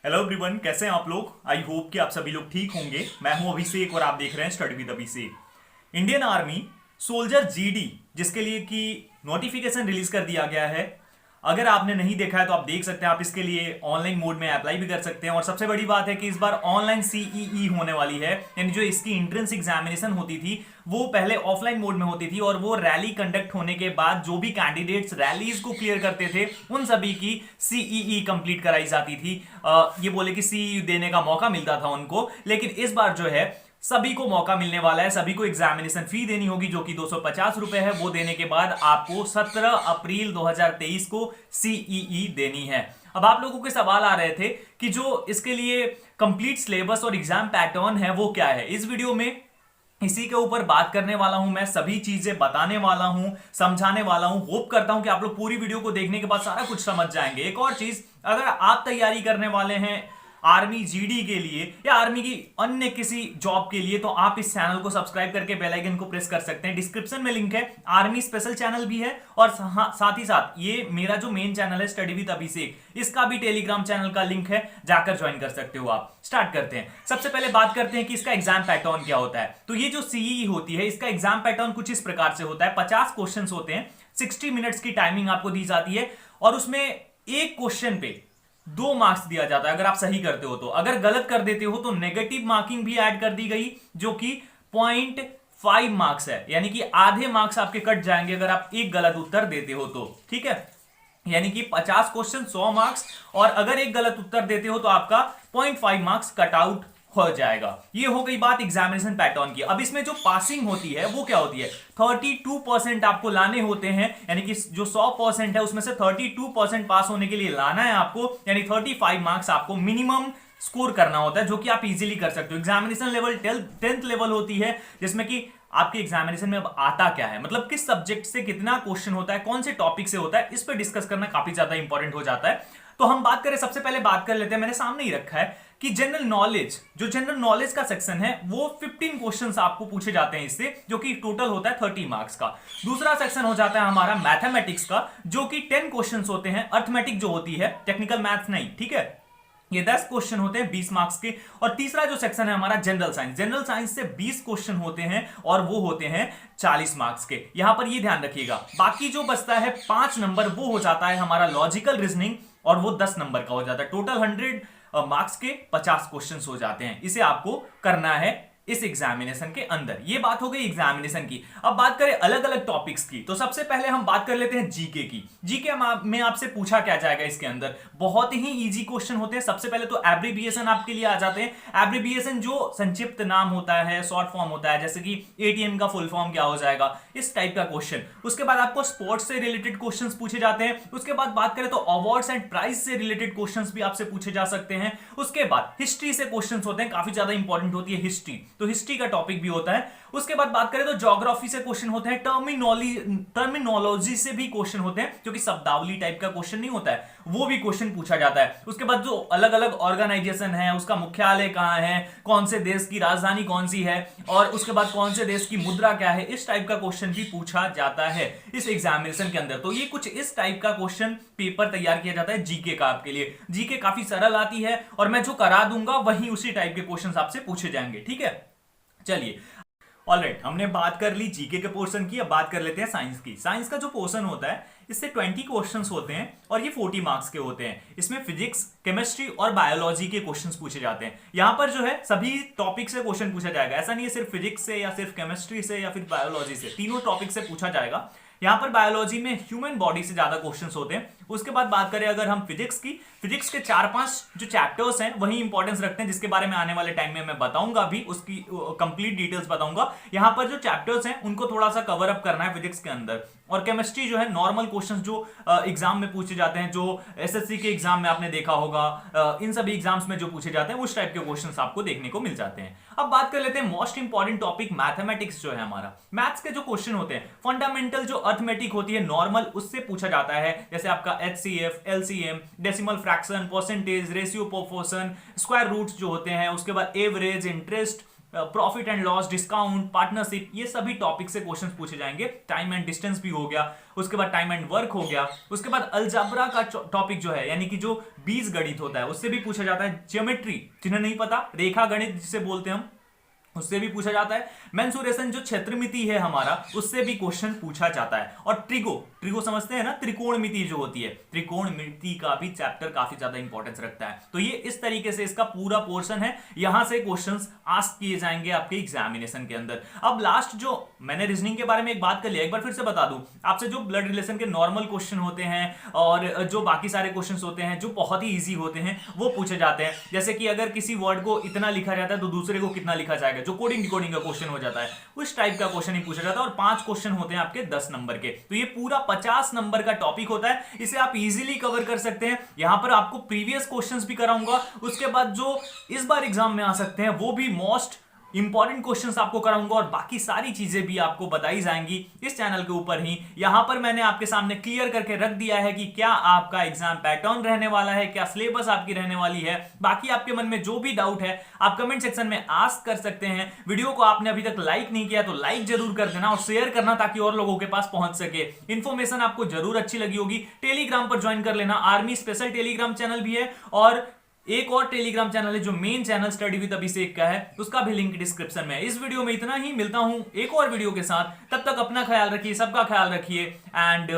Hello everyone, कैसे हैं आप लोग। आई होप कि आप सभी लोग ठीक होंगे। मैं हूं अभिषेक और आप देख रहे हैं study with Abhishek. Indian army soldier GD जिसके लिए कि नोटिफिकेशन रिलीज कर दिया गया है। अगर आपने नहीं देखा है तो आप देख सकते हैं। आप इसके लिए ऑनलाइन मोड में अप्लाई भी कर सकते हैं। और सबसे बड़ी बात है कि इस बार ऑनलाइन सीईई होने वाली है, यानी जो इसकी एंट्रेंस एग्जामिनेशन होती थी वो पहले ऑफलाइन मोड में होती थी। और वो रैली कंडक्ट होने के बाद जो भी कैंडिडेट्स रैलीज को क्लियर करते थे उन सभी की सीईई कंप्लीट कराई जाती थी। ये बोले कि सीईई देने का मौका मिलता था उनको, लेकिन इस बार जो है सभी को मौका मिलने वाला है। सभी को एग्जामिनेशन फी देनी होगी जो कि 250 रुपए है। वो देने के बाद आपको 17 अप्रैल 2023 को सीईई देनी है। अब आप लोगों के सवाल आ रहे थे कि जो इसके लिए कंप्लीट सिलेबस और एग्जाम पैटर्न है वो क्या है। इस वीडियो में इसी के ऊपर बात करने वाला हूं। मैं सभी चीजें बताने वाला हूं, समझाने वाला हूं। होप करता हूं कि आप लोग पूरी वीडियो को देखने के बाद सारा कुछ समझ जाएंगे। एक और चीज, अगर आप तैयारी करने वाले हैं आर्मी जीडी के लिए या आर्मी की अन्य किसी जॉब के लिए, तो आप इस चैनल को सब्सक्राइब करके बेल आइकन को प्रेस कर सकते हैं। डिस्क्रिप्शन में लिंक है, आर्मी स्पेशल चैनल भी है। और साथ ही साथ ये मेरा जो मेन चैनल है स्टडी विद अभिषेक, इसका भी टेलीग्राम चैनल का लिंक है, जाकर ज्वाइन कर सकते हो आप। स्टार्ट करते हैं। सबसे पहले बात करते हैं कि इसका एग्जाम पैटर्न क्या होता है। तो ये जो सीईई होती है इसका एग्जाम पैटर्न कुछ इस प्रकार से होता है। 50 क्वेश्चन होते हैं, 60 मिनट्स की टाइमिंग आपको दी जाती है और उसमें एक क्वेश्चन पे 2 मार्क्स दिया जाता है अगर आप सही करते हो तो। अगर गलत कर देते हो तो नेगेटिव मार्किंग भी ऐड कर दी गई जो कि 0.5 मार्क्स है, यानी कि आधे मार्क्स आपके कट जाएंगे अगर आप एक गलत उत्तर देते हो तो। ठीक है, यानी कि 50 क्वेश्चन 100 मार्क्स, और अगर एक गलत उत्तर देते हो तो आपका 0.5 मार्क्स कट आउट हो जाएगा। ये हो गई बात एग्जामिनेशन पैटर्न की। अब इसमें जो पासिंग होती है वो क्या होती है, 32% आपको लाने होते हैं, यानी कि जो 100% है उसमें से 32% पास होने के लिए लाना है आपको, यानी 35 मार्क्स आपको मिनिमम स्कोर करना होता है, जो कि आप इजीली कर सकते हो। एग्जामिनेशन लेवल 10th लेवल होती है, जिसमें कि आपके एग्जामिनेशन में अब आता क्या है, मतलब किस सब्जेक्ट से कितना क्वेश्चन होता है, कौन से टॉपिक से होता है, इस पर डिस्कस करना काफी ज्यादा इंपॉर्टेंट हो जाता है। तो हम बात करें, सबसे पहले बात कर लेते हैं, मैंने सामने ही रखा है कि जनरल नॉलेज, जो जनरल नॉलेज का सेक्शन है वो 15 क्वेश्चंस आपको पूछे जाते हैं इससे, जो कि टोटल होता है 30 मार्क्स का। दूसरा सेक्शन हो जाता है हमारा मैथमेटिक्स का, जो कि 10 क्वेश्चंस होते हैं। अर्थमेटिक जो होती है, टेक्निकल मैथ्स नहीं, ठीक है, ये 10 क्वेश्चन होते हैं 20 मार्क्स के। और तीसरा जो सेक्शन है हमारा जनरल साइंस, जनरल साइंस से 20 क्वेश्चन होते हैं और वो होते हैं 40 मार्क्स के। यहां पर ये ध्यान रखिएगा। बाकी जो बचता है 5 नंबर वो हो जाता है हमारा लॉजिकल रीजनिंग, और वो 10 नंबर का हो जाता है। टोटल 100 मार्क्स के 50 क्वेश्चन हो जाते हैं। इसे आपको करना है इस एग्जामिनेशन के अंदर। ये बात हो गई एग्जामिनेशन की। अब बात करें अलग अलग टॉपिक्स की, तो सबसे पहले हम बात कर लेते हैं जीके की। जीके में आपसे पूछा क्या जाएगा इसके अंदर, बहुत ही इजी क्वेश्चन होते हैं। सबसे पहले तो एब्रिविएशन आपके लिए आ जाते हैं। एब्रिविएशन जो संक्षिप्त नाम होता है, शॉर्ट फॉर्म होता है, जैसे कि एटीएम का फुल फॉर्म क्या हो जाएगा, इस टाइप का क्वेश्चन। उसके बाद आपको स्पोर्ट्स से रिलेटेड क्वेश्चन पूछे जाते हैं। उसके बाद बात करें तो अवार्ड्स एंड प्राइज से रिलेटेड क्वेश्चन भी आपसे पूछे जा सकते हैं। उसके बाद हिस्ट्री से क्वेश्चन होते हैं, काफी ज्यादा इंपॉर्टेंट होती है हिस्ट्री, तो हिस्ट्री का टॉपिक भी होता है। उसके बाद बात करें तो ज्योग्राफी से क्वेश्चन होते हैं। टर्मिनोलॉजी से भी क्वेश्चन होते हैं, जो कि शब्दावली टाइप का क्वेश्चन नहीं होता है, वो भी क्वेश्चन पूछा जाता है। उसके बाद जो अलग अलग ऑर्गेनाइजेशन है, उसका मुख्यालय कहां है, कौन से देश की राजधानी कौन सी है, और उसके बाद कौन से देश की मुद्रा क्या है, इस टाइप का क्वेश्चन भी पूछा जाता है इस एग्जामिनेशन के अंदर। तो ये कुछ इस टाइप का क्वेश्चन पेपर तैयार किया जाता है जीके का आपके लिए। जीके काफी सरल आती है और मैं जो करा दूंगा वही उसी टाइप के क्वेश्चन आपसे पूछे जाएंगे। ठीक है, चलिए ऑलराइट, हमने बात कर ली जीके के पोर्शन की। अब बात कर लेते हैं साइंस की। साइंस का जो पोर्शन होता है इससे 20 क्वेश्चंस होते हैं और ये 40 मार्क्स के होते हैं। इसमें फिजिक्स, केमिस्ट्री और बायोलॉजी के क्वेश्चंस पूछे जाते हैं। यहां पर जो है सभी टॉपिक से क्वेश्चन पूछा जाएगा। ऐसा नहीं है सिर्फ फिजिक्स से या सिर्फ केमिस्ट्री से या फिर बायोलॉजी से, तीनों टॉपिक से पूछा जाएगा। यहां पर बायोलॉजी में ह्यूमन बॉडी से ज्यादा क्वेश्चंस होते हैं। उसके बाद बात करें अगर हम फिजिक्स की, फिजिक्स के 4-5 जो चैप्टर्स हैं वही इंपॉर्टेंस रखते हैं, जिसके बारे में आने वाले टाइम में मैं बताऊंगा भी, उसकी कंप्लीट डिटेल्स बताऊंगा। यहां पर जो चैप्टर्स हैं उनको थोड़ा सा कवर अप करना है फिजिक्स के अंदर। और केमिस्ट्री जो है नॉर्मल क्वेश्चंस जो एग्जाम में पूछे जाते हैं, जो एसएससी के एग्जाम में आपने देखा होगा, इन सभी एग्जाम्स में जो पूछे जाते हैं उस टाइप के क्वेश्चंस आपको देखने को मिल जाते हैं। अब बात कर लेते हैं मोस्ट इंपॉर्टेंट टॉपिक मैथमेटिक्स जो है हमारा। मैथ्स के जो क्वेश्चन होते हैं, फंडामेंटल जो अर्थमेटिक होती है नॉर्मल, उससे पूछा जाता है। जैसे आपका HCF, LCM, decimal fraction, percentage, ratio, proportion, square roots जो होते हैं। उसके बाद average, interest, profit and loss, discount, partnership, ये सभी टॉपिक से क्वेश्चंस पूछे जाएंगे। टाइम एंड डिस्टेंस भी हो गया, उसके बाद टाइम एंड वर्क हो गया, उसके बाद अलजबरा का टॉपिक जो है यानी कि जो बीज गणित होता है उससे भी पूछा जाता है। ज्योमेट्री जिन्हें नहीं पता, रेखा गणित जिसे बोलते हैं हम, उससे भी पूछा जाता है। मेंसुरेशन जो क्षेत्रमिति है हमारा, उससे भी क्वेश्चन पूछा जाता है। और ट्रिगो समझते हैं ना, त्रिकोणमिति जो होती है, त्रिकोणमिति का भी चैप्टर काफी ज्यादा इंपॉर्टेंस रखता है। तो ये इस तरीके से इसका पूरा पोर्शन है, यहां से क्वेश्चंस आस्क किए जाएंगे आपके एग्जामिनेशन के अंदर। अब लास्ट जो मैंने रीजनिंग के बारे में एक बात कर लिया, एक बार फिर से बता दूं आपसे, जो ब्लड रिलेशन के नॉर्मल क्वेश्चन होते हैं और जो बाकी सारे क्वेश्चन होते हैं जो बहुत ही ईजी होते हैं वो पूछे जाते हैं। जैसे कि अगर किसी वर्ड को इतना लिखा जाता है तो दूसरे को कितना लिखा जाएगा, जो कोडिंग डिकोडिंग का क्वेश्चन हो जाता है, उस टाइप का क्वेश्चन ही पूछा जाता है। और 5 क्वेश्चन होते हैं आपके 10 नंबर के, तो ये पूरा 50 नंबर का टॉपिक होता है। इसे आप इजीली कवर कर सकते हैं। यहां पर आपको प्रीवियस क्वेश्चंस भी कराऊंगा, उसके बाद जो इस बार एग्जाम में आ सकते हैं वो भी मोस्ट इंपॉर्टेंट क्वेश्चंस आपको कराऊंगा, और बाकी सारी चीजें भी आपको बताई जाएंगी इस चैनल के ऊपर ही। यहां पर मैंने आपके सामने क्लियर करके रख दिया है कि क्या आपका एग्जाम पैटर्न रहने वाला है, क्या सिलेबस आपकी रहने वाली है। बाकी आपके मन में जो भी डाउट है आप कमेंट सेक्शन में आस्क कर सकते हैं। वीडियो को आपने अभी तक लाइक नहीं किया तो लाइक जरूर कर देना और शेयर करना, ताकि और लोगों के पास पहुंच सके। इंफॉर्मेशन आपको जरूर अच्छी लगी होगी। टेलीग्राम पर ज्वाइन कर लेना, आर्मी स्पेशल टेलीग्राम चैनल भी है, और एक और टेलीग्राम चैनल है जो मेन चैनल स्टडी विद अभिषेक का है, उसका भी लिंक डिस्क्रिप्शन में है। इस वीडियो में इतना ही, मिलता हूं एक और वीडियो के साथ। तब तक अपना ख्याल रखिए, सबका ख्याल रखिए, and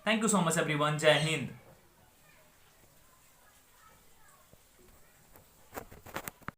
thank you so much everyone. जय हिंद।